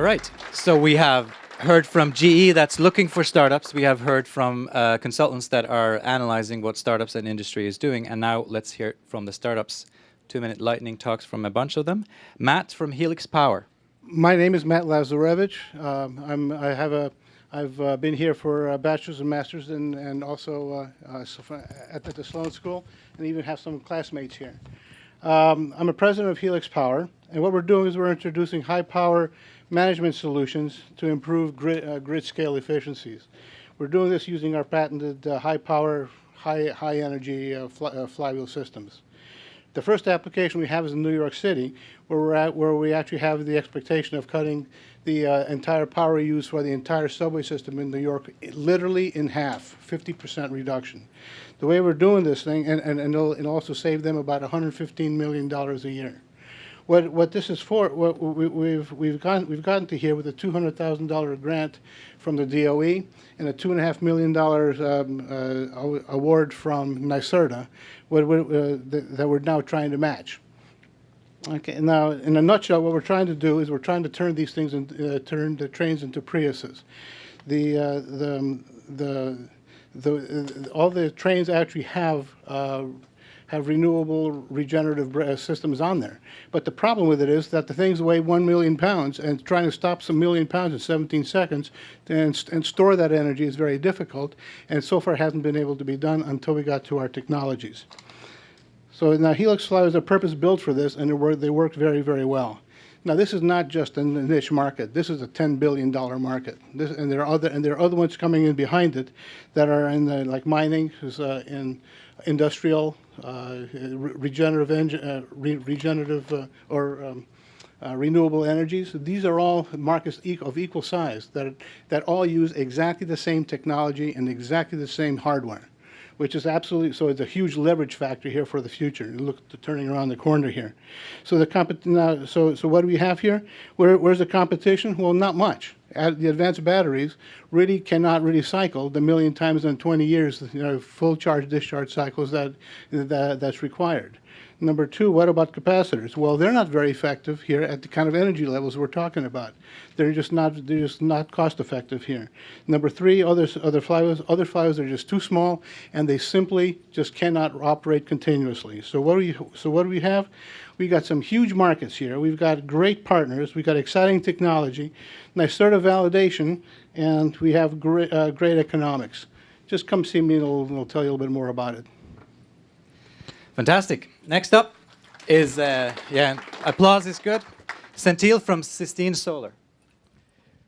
right, so we have heard from GE that's looking for startups. We have heard from consultants that are analyzing what startups and industry is doing. And now let's hear from the startups. 2-minute lightning talks from a bunch of them. Matt from Helix Power. My name is Matt Lazarewicz. I've been here for a bachelor's and master's and also at the Sloan School, and even have some classmates here. I'm a president of Helix Power, and what we're doing is we're introducing high-power management solutions to improve grid scale efficiencies. We're doing this using our patented high-power, high-energy flywheel systems. The first application we have is in New York City, where we actually have the expectation of cutting the entire power use for the entire subway system in New York literally in half, 50% reduction. The way we're doing this thing, and it'll also save them about $115 million a year. What this is for, what we've gotten to here with a $200,000 grant from the DOE and a $2.5 million award from NYSERDA that we're now trying to match. Okay, now in a nutshell, what we're trying to do is we're trying to turn these things into turn the trains into Priuses. All the trains actually have renewable regenerative systems on there. But the problem with it is that the things weigh 1 million pounds, and trying to stop some million pounds in 17 seconds and store that energy is very difficult, and so far hasn't been able to be done until we got to our technologies. So now Helix Flyers are purpose-built for this, and they work very, very well. Now this is not just a niche market. This is a $10 billion market. And there are other ones coming in behind it that are in the, like mining, in industrial, renewable energies. These are all markets of equal size that all use exactly the same technology and exactly the same hardware, which is absolutely, so it's a huge leverage factor here for the future. Look at turning around the corner here. So so what do we have here? Where's the competition? Well, not much. The advanced batteries really cannot cycle the million times in 20 years, full charge discharge cycles that's required. Number two, what about capacitors? Well, they're not very effective here at the kind of energy levels we're talking about. They're just not cost effective here. Number three, other flyways are just too small, and they simply just cannot operate continuously. So what do we have? We got some huge markets here. We've got great partners. We've got exciting technology, NYSERDA validation, and we have great economics. Just come see me, and I'll tell you a little bit more about it. Fantastic. Next up is, applause is good. Senthil from Sistine Solar.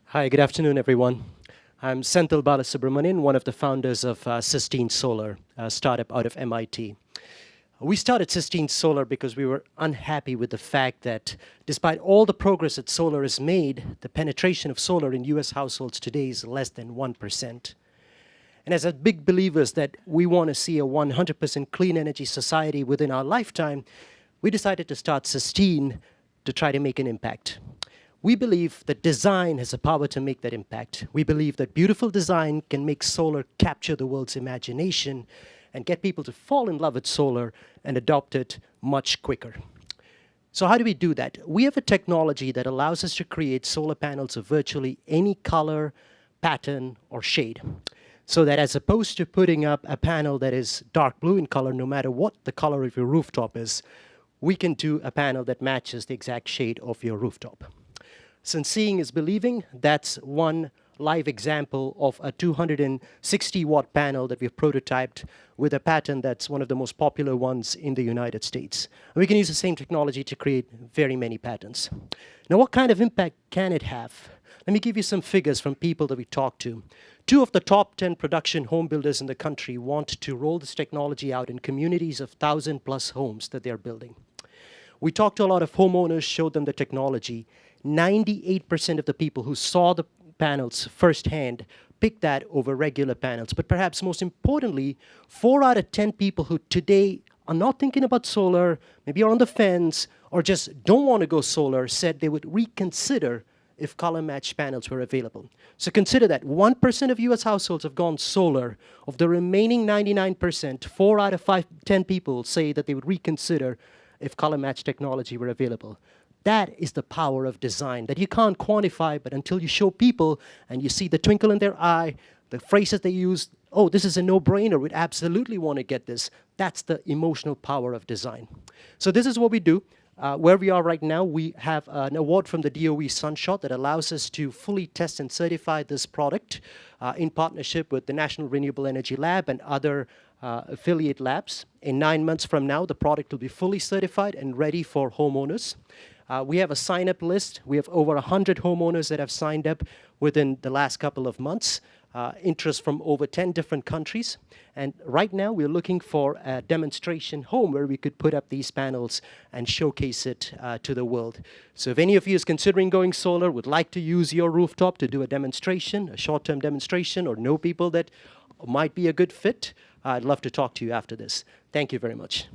Hi, good afternoon, everyone. I'm Senthil Balasubramanian, one of the founders of Sistine Solar, a startup out of MIT. We started Sistine Solar because we were unhappy with the fact that despite all the progress that solar has made, the penetration of solar in US households today is less than 1%. And as a big believers that we want to see a 100% clean energy society within our lifetime, we decided to start Sistine to try to make an impact. We believe that design has the power to make that impact. We believe that beautiful design can make solar capture the world's imagination and get people to fall in love with solar and adopt it much quicker. So how do we do that? We have a technology that allows us to create solar panels of virtually any color, pattern, or shade. So that as opposed to putting up a panel that is dark blue in color, no matter what the color of your rooftop is, we can do a panel that matches the exact shade of your rooftop. Since seeing is believing, that's one live example of a 260-watt panel that we've prototyped with a pattern that's one of the most popular ones in the United States. And we can use the same technology to create very many patterns. Now, what kind of impact can it have? Let me give you some figures from people that we talked to. 2 of the top 10 production home builders in the country want to roll this technology out in communities of 1,000+ homes that they're building. We talked to a lot of homeowners, showed them the technology. 98% of the people who saw the panels firsthand picked that over regular panels. But perhaps most importantly, 4 out of 10 people who today are not thinking about solar, maybe are on the fence, or just don't want to go solar, said they would reconsider if color-matched panels were available. So consider that 1% of US households have gone solar. Of the remaining 99%, 4 out of 10 people say that they would reconsider if color-matched technology were available. That is the power of design that you can't quantify, but until you show people and you see the twinkle in their eye, the phrases they use, oh, this is a no-brainer, we'd absolutely want to get this. That's the emotional power of design. So this is what we do. Where we are right now, we have an award from the DOE Sunshot that allows us to fully test and certify this product in partnership with the National Renewable Energy Lab and other affiliate labs. In 9 months from now, the product will be fully certified and ready for homeowners. We have a sign-up list. We have over 100 homeowners that have signed up within the last couple of months. Interest from over 10 different countries. And right now, we're looking for a demonstration home where we could put up these panels and showcase it to the world. So if any of you is considering going solar, would like to use your rooftop to do a demonstration, a short-term demonstration, or know people that might be a good fit, I'd love to talk to you after this. Thank you very much.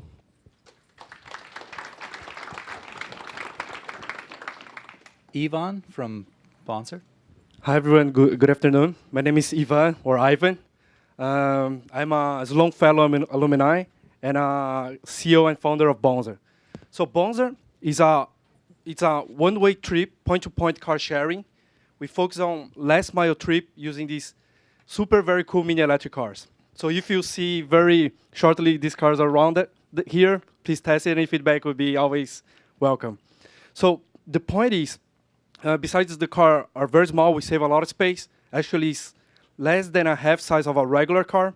Ivan from Bonzer. Hi everyone, good afternoon. My name is Ivan, or Ivan. I'm a Longfellow alumni and a CEO and founder of Bonzer. So Bonzer is it's a one-way trip, point-to-point car sharing. We focus on last mile trip using these very cool mini electric cars. So if you see very shortly these cars around here, please test it. Any feedback would be always welcome. So the point is, besides the car are very small, we save a lot of space. Actually, it's less than a half size of a regular car.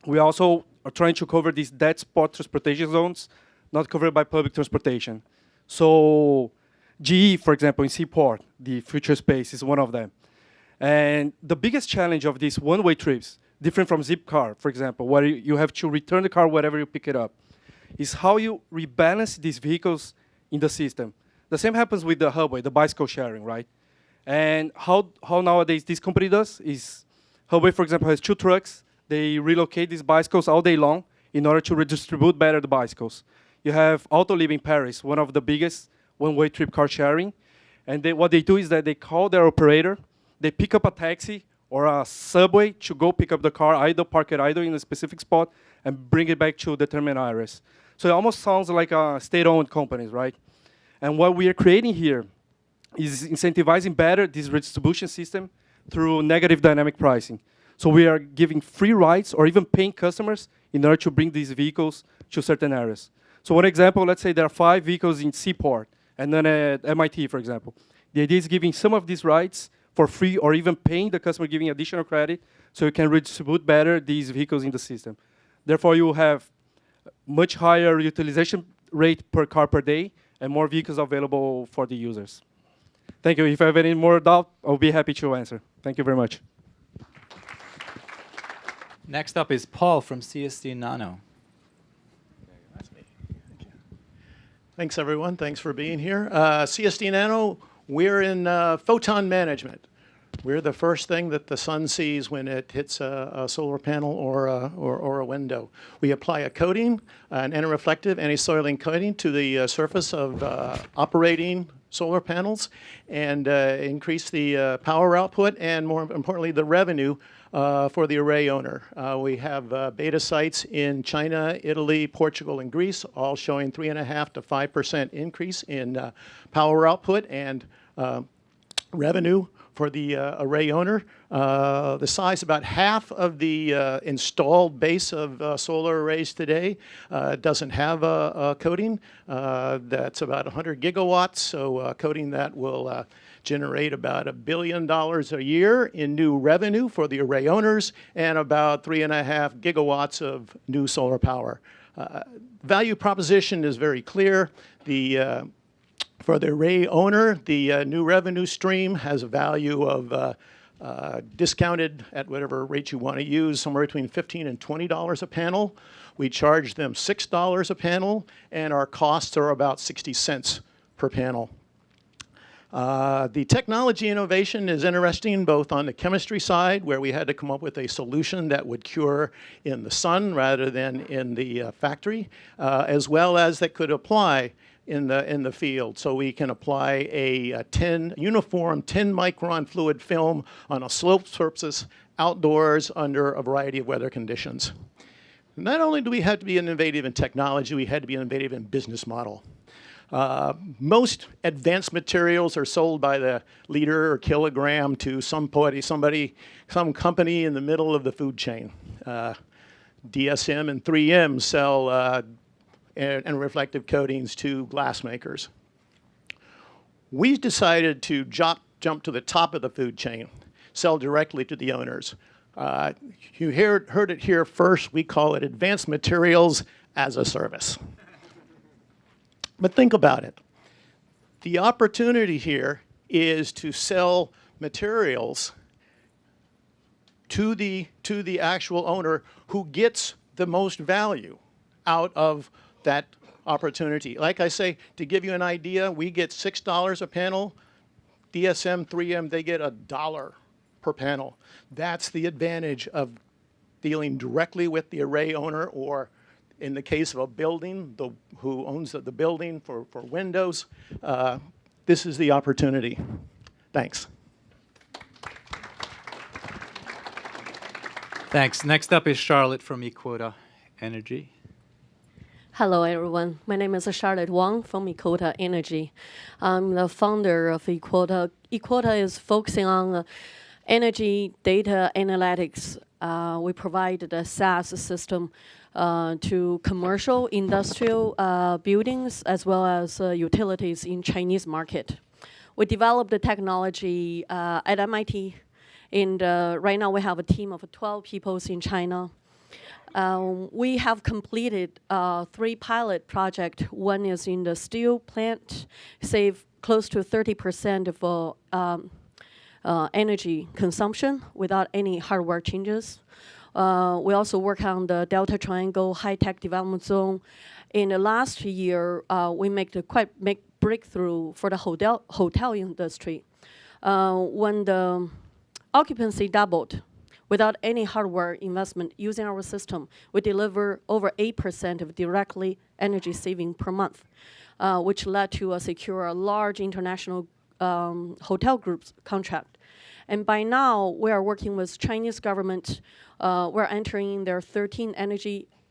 We also are trying to cover these dead spot transportation zones, not covered by public transportation. So GE, for example, in Seaport, the future space is one of them. And the biggest challenge of these one-way trips, different from Zipcar, for example, where you have to return the car wherever you pick it up, is how you rebalance these vehicles in the system. The same happens with the Hubway, the bicycle sharing, right? And how nowadays this company does is, Hubway, for example, has 2 trucks. They relocate these bicycles all day long in order to redistribute better the bicycles. You have Autolib in Paris, one of the biggest one-way trip car sharing. And what they do is that they call their operator, they pick up a taxi or a subway to go pick up the car, park it idle in a specific spot, and bring it back to determined areas. So it almost sounds like a state-owned companies, right? And what we are creating here is incentivizing better this redistribution system through negative dynamic pricing. So we are giving free rides or even paying customers in order to bring these vehicles to certain areas. So one example, let's say there are 5 vehicles in Seaport and then at MIT, for example. The idea is giving some of these rides for free or even paying the customer, giving additional credit so you can redistribute better these vehicles in the system. Therefore, you will have much higher utilization rate per car per day and more vehicles available for the users. Thank you. If I have any more doubt, I'll be happy to answer. Thank you very much. Next up is Paul from CSD Nano. That's me. Thank you. Thanks, everyone. Thanks for being here. CSD Nano, we're in photon management. We're the first thing that the sun sees when it hits a solar panel or a window. We apply a coating, an anti-reflective, anti-soiling coating to the surface of operating solar panels and increase the power output and, more importantly, the revenue for the array owner. We have beta sites in China, Italy, Portugal, and Greece, all showing 3.5% to 5% increase in power output and revenue for the array owner. The size, about half of the installed base of solar arrays today doesn't have a coating. That's about 100 gigawatts, so coating that will generate about $1 billion a year in new revenue for the array owners and about 3.5 gigawatts of new solar power. Value proposition is very clear. For the array owner, the new revenue stream has a value of discounted at whatever rate you want to use, somewhere between $15 and $20 a panel. We charge them $6 a panel, and our costs are about 60 cents per panel. The technology innovation is interesting both on the chemistry side, where we had to come up with a solution that would cure in the sun rather than in the factory, as well as that could apply in the field. So we can apply a uniform 10-micron fluid film on a sloped surface outdoors under a variety of weather conditions. Not only do we have to be innovative in technology, we had to be innovative in business model. Most advanced materials are sold by the liter or kilogram to some company in the middle of the food chain. DSM and 3M sell and reflective coatings to glass makers. We decided to jump to the top of the food chain, sell directly to the owners. You heard it here first. We call it advanced materials as a service. But think about it. The opportunity here is to sell materials to the actual owner who gets the most value out of that opportunity. Like I say, to give you an idea, we get $6 a panel. DSM, 3M, they get $1 per panel. That's the advantage of dealing directly with the array owner, or in the case of a building, who owns the building for windows. This is the opportunity. Thanks. Thanks. Next up is Charlotte from Equota Energy. Hello, everyone. My name is Charlotte Wang from Equota Energy. I'm the founder of Equota. Equota is focusing on energy data analytics. We provide the SaaS system to commercial, industrial buildings, as well as utilities in Chinese market. We developed the technology at MIT, and right now we have a team of 12 people in China. We have completed 3 pilot projects. One is in the steel plant, save close to 30% of energy consumption without any hardware changes. We also work on the Delta Triangle high-tech development zone. In the last year, we make a quite big breakthrough for the hotel industry. When the occupancy doubled, without any hardware investment using our system, we deliver over 8% of directly energy saving per month, which led to secure a large international hotel groups contract. And by now, we are working with Chinese government. We're entering their 13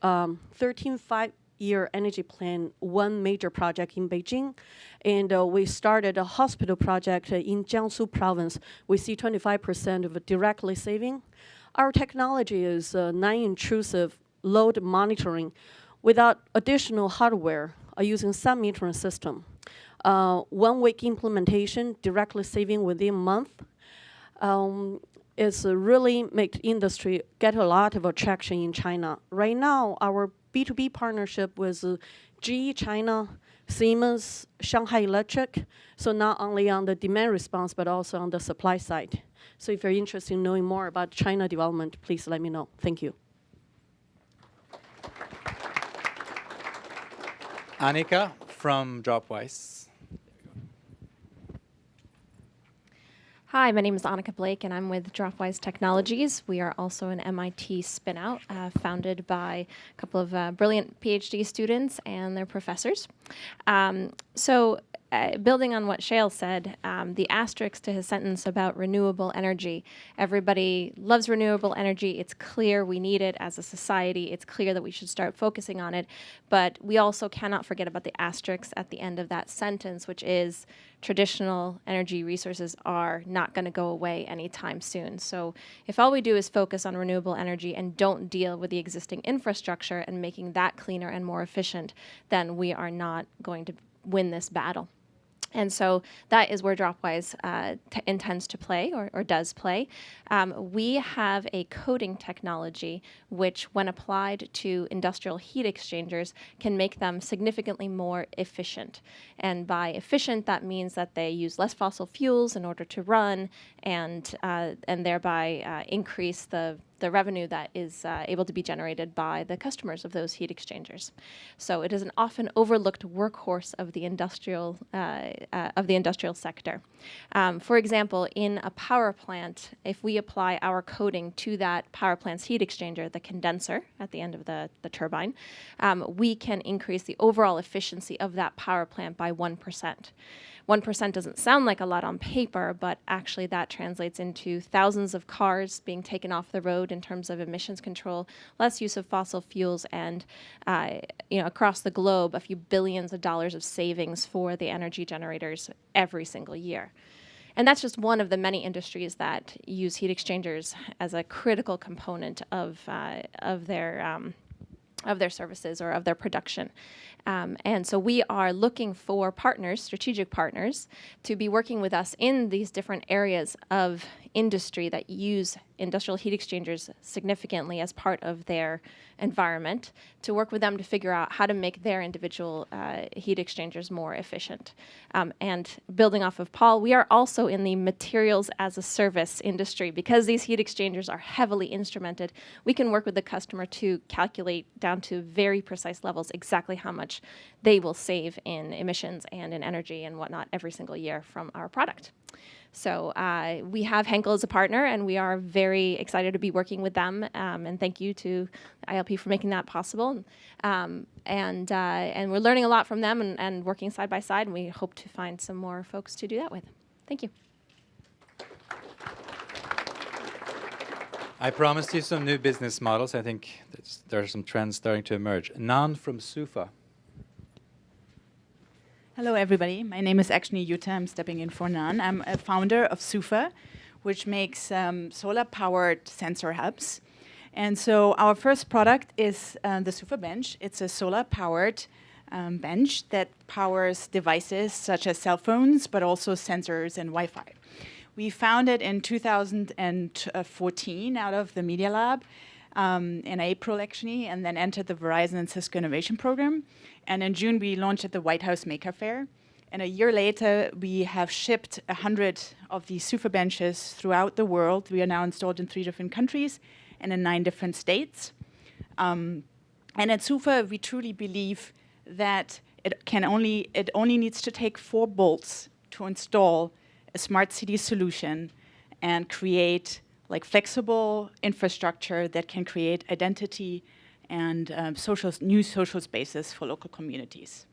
5-year energy plan, one major project in Beijing. And we started a hospital project in Jiangsu province. We see 25% of directly saving. Our technology is non-intrusive load monitoring without additional hardware using some metering system. 1 week implementation, directly saving within a month. It's really make industry get a lot of attraction in China. Right now, our B2B partnership with GE China, Siemens, Shanghai Electric, so not only on the demand response, but also on the supply side. So if you're interested in knowing more about China development, please let me know. Thank you. Annica from DropWise. Hi, my name is Annica Blake, and I'm with DropWise Technologies. We are also an MIT spinout, founded by a couple of brilliant PhD students and their professors. Building on what Shale said, the asterisk to his sentence about renewable energy. Everybody loves renewable energy. It's clear we need it as a society. It's clear that we should start focusing on it. But we also cannot forget about the asterisk at the end of that sentence, which is traditional energy resources are not going to go away anytime soon. So if all we do is focus on renewable energy and don't deal with the existing infrastructure and making that cleaner and more efficient, then we are not going to win this battle. And so that is where DropWise intends to play or does play. We have a coating technology which, when applied to industrial heat exchangers, can make them significantly more efficient. And by efficient, that means that they use less fossil fuels in order to run and thereby increase the revenue that is able to be generated by the customers of those heat exchangers. So it is an often overlooked workhorse of the industrial sector. For example, in a power plant, if we apply our coating to that power plant's heat exchanger, the condenser at the end of the turbine, we can increase the overall efficiency of that power plant by 1%. 1% doesn't sound like a lot on paper, but actually that translates into thousands of cars being taken off the road in terms of emissions control, less use of fossil fuels, and across the globe, a few billions of dollars of savings for the energy generators every single year. And that's just one of the many industries that use heat exchangers as a critical component of their services or of their production. And so we are looking for partners, strategic partners, to be working with us in these different areas of industry that use industrial heat exchangers significantly as part of their environment, to work with them to figure out how to make their individual heat exchangers more efficient. And building off of Paul, we are also in the materials as a service industry. Because these heat exchangers are heavily instrumented, we can work with the customer to calculate down to very precise levels exactly how much they will save in emissions and in energy and whatnot every single year from our product. So we have Henkel as a partner, and we are very excited to be working with them. And thank you to ILP for making that possible. And we're learning a lot from them and working side by side, and we hope to find some more folks to do that with. Thank you. I promised you some new business models. I think there are some trends starting to emerge. Nan from Soofa. Hello, everybody. My name is actually Jutta. I'm stepping in for Nan. I'm a founder of Soofa, which makes solar-powered sensor hubs. And so our first product is the Soofa bench. It's a solar-powered bench that powers devices such as cell phones, but also sensors and Wi-Fi. We founded in 2014 out of the Media Lab in April, actually, and then entered the Verizon and Cisco Innovation Program. And in June, we launched at the White House Maker Faire. And a year later, we have shipped 100 of these Soofa benches throughout the world. We are now installed in 3 different countries and in 9 different states. And at Soofa, we truly believe that it only needs to take 4 bolts to install a smart city solution and create flexible infrastructure that can create identity and new social spaces for local communities.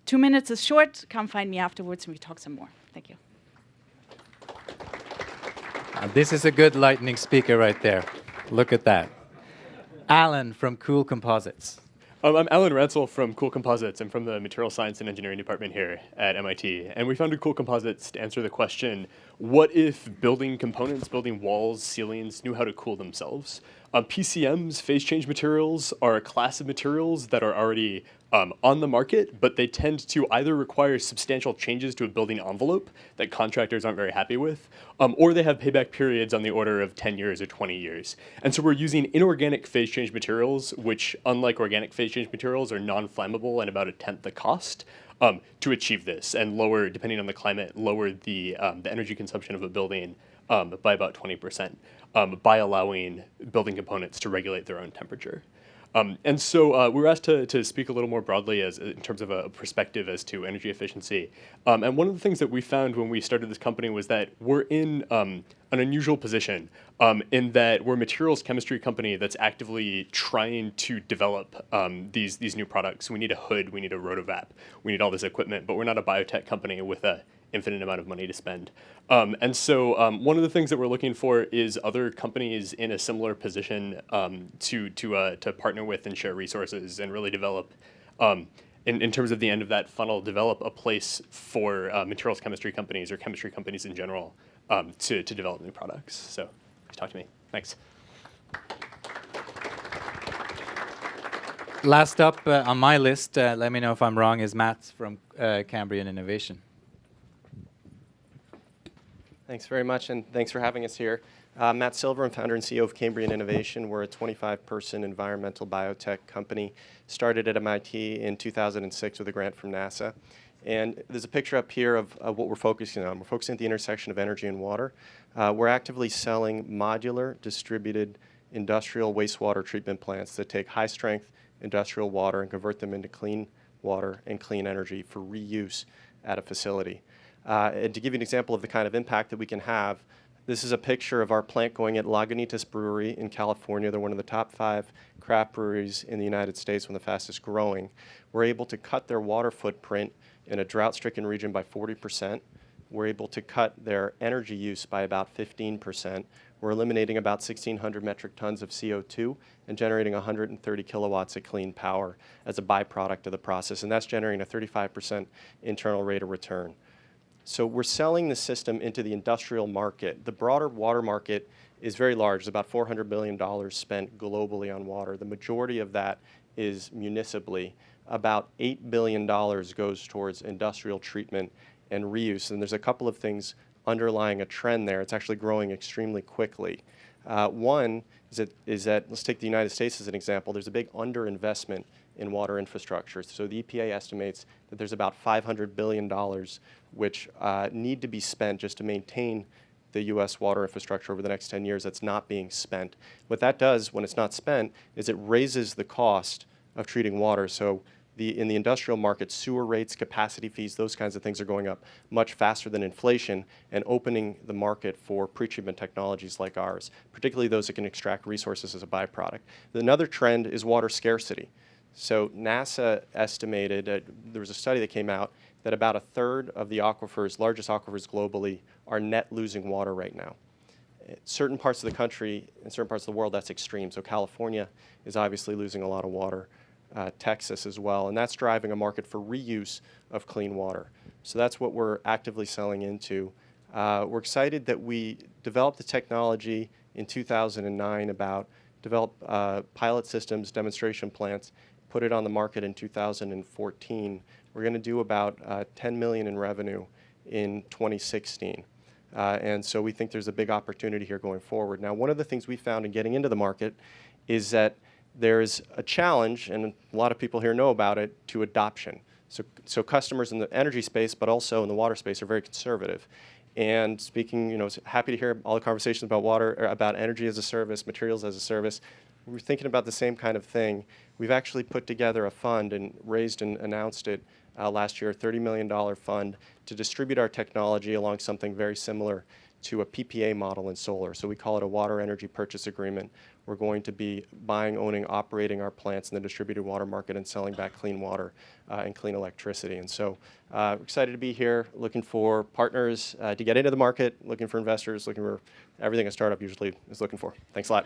2 minutes is short. Come find me afterwards and we talk some more. Thank you. This is a good lightning speaker right there. Look at that. Alan from CoolComposites. I'm Alan Ransil from CoolComposites. I'm from the Material Science and Engineering department here at MIT. And we founded CoolComposites to answer the question, what if building components, building walls, ceilings, knew how to cool themselves? PCMs, phase change materials, are a class of materials that are already on the market, but they tend to either require substantial changes to a building envelope that contractors aren't very happy with, or they have payback periods on the order of 10 years or 20 years. And so we're using inorganic phase change materials, which, unlike organic phase change materials, are non-flammable and about 1/10 the cost, to achieve this and lower, depending on the climate, lower the energy consumption of a building by about 20%, by allowing building components to regulate their own temperature. And so we were asked to speak a little more broadly in terms of a perspective as to energy efficiency. And one of the things that we found when we started this company was that we're in an unusual position in that we're a materials chemistry company that's actively trying to develop these new products. We need a hood, we need a rotovap, we need all this equipment, but we're not a biotech company with an infinite amount of money to spend. And so one of the things that we're looking for is other companies in a similar position to partner with and share resources and really develop, in terms of the end of that funnel, develop a place for materials chemistry companies or chemistry companies in general to develop new products. So please talk to me. Thanks. Last up on my list, let me know if I'm wrong, is Matt from Cambrian Innovation. Thanks very much, and thanks for having us here. Matt Silver, I'm founder and CEO of Cambrian Innovation. We're a 25-person environmental biotech company. Started at MIT in 2006 with a grant from NASA. And there's a picture up here of what we're focusing on. We're focusing at the intersection of energy and water. We're actively selling modular, distributed industrial wastewater treatment plants that take high-strength industrial water and convert them into clean water and clean energy for reuse at a facility. And to give you an example of the kind of impact that we can have, this is a picture of our plant going at Lagunitas Brewery in California. They're one of the top 5 craft breweries in the United States, one of the fastest growing. We're able to cut their water footprint in a drought-stricken region by 40%. We're able to cut their energy use by about 15%. We're eliminating about 1,600 metric tons of CO2 and generating 130 kilowatts of clean power as a byproduct of the process, and that's generating a 35% internal rate of return. So we're selling the system into the industrial market. The broader water market is very large. There's about $400 billion spent globally on water. The majority of that is municipally. About $8 billion goes towards industrial treatment and reuse. And there's a couple of things underlying a trend there. It's actually growing extremely quickly. One is that, let's take the United States as an example. There's a big underinvestment in water infrastructure. So the EPA estimates that there's about $500 billion which need to be spent just to maintain the U.S. water infrastructure over the next 10 years that's not being spent. What that does when it's not spent is it raises the cost of treating water. So in the industrial market, sewer rates, capacity fees, those kinds of things are going up much faster than inflation and opening the market for pretreatment technologies like ours, particularly those that can extract resources as a byproduct. Another trend is water scarcity. So NASA estimated, there was a study that came out, that about a third of the aquifers, largest aquifers globally, are net losing water right now. Certain parts of the country and certain parts of the world, that's extreme. So California is obviously losing a lot of water, Texas as well, and that's driving a market for reuse of clean water. So that's what we're actively selling into. We're excited that we developed the technology in 2009 develop pilot systems, demonstration plants, put it on the market in 2014. We're going to do about $10 million in revenue in 2016. And so we think there's a big opportunity here going forward. Now, one of the things we found in getting into the market is that there's a challenge, and a lot of people here know about it, to adoption. So customers in the energy space, but also in the water space, are very conservative. And speaking, happy to hear all the conversations about water, or about energy as a service, materials as a service. We're thinking about the same kind of thing. We've actually put together a fund and raised and announced it last year, a $30 million fund to distribute our technology along something very similar to a PPA model in solar. So we call it a water energy purchase agreement. We're going to be buying, owning, operating our plants in the distributed water market and selling back clean water and clean electricity. And so excited to be here, looking for partners to get into the market, looking for investors, looking for everything a startup usually is looking for. Thanks a lot.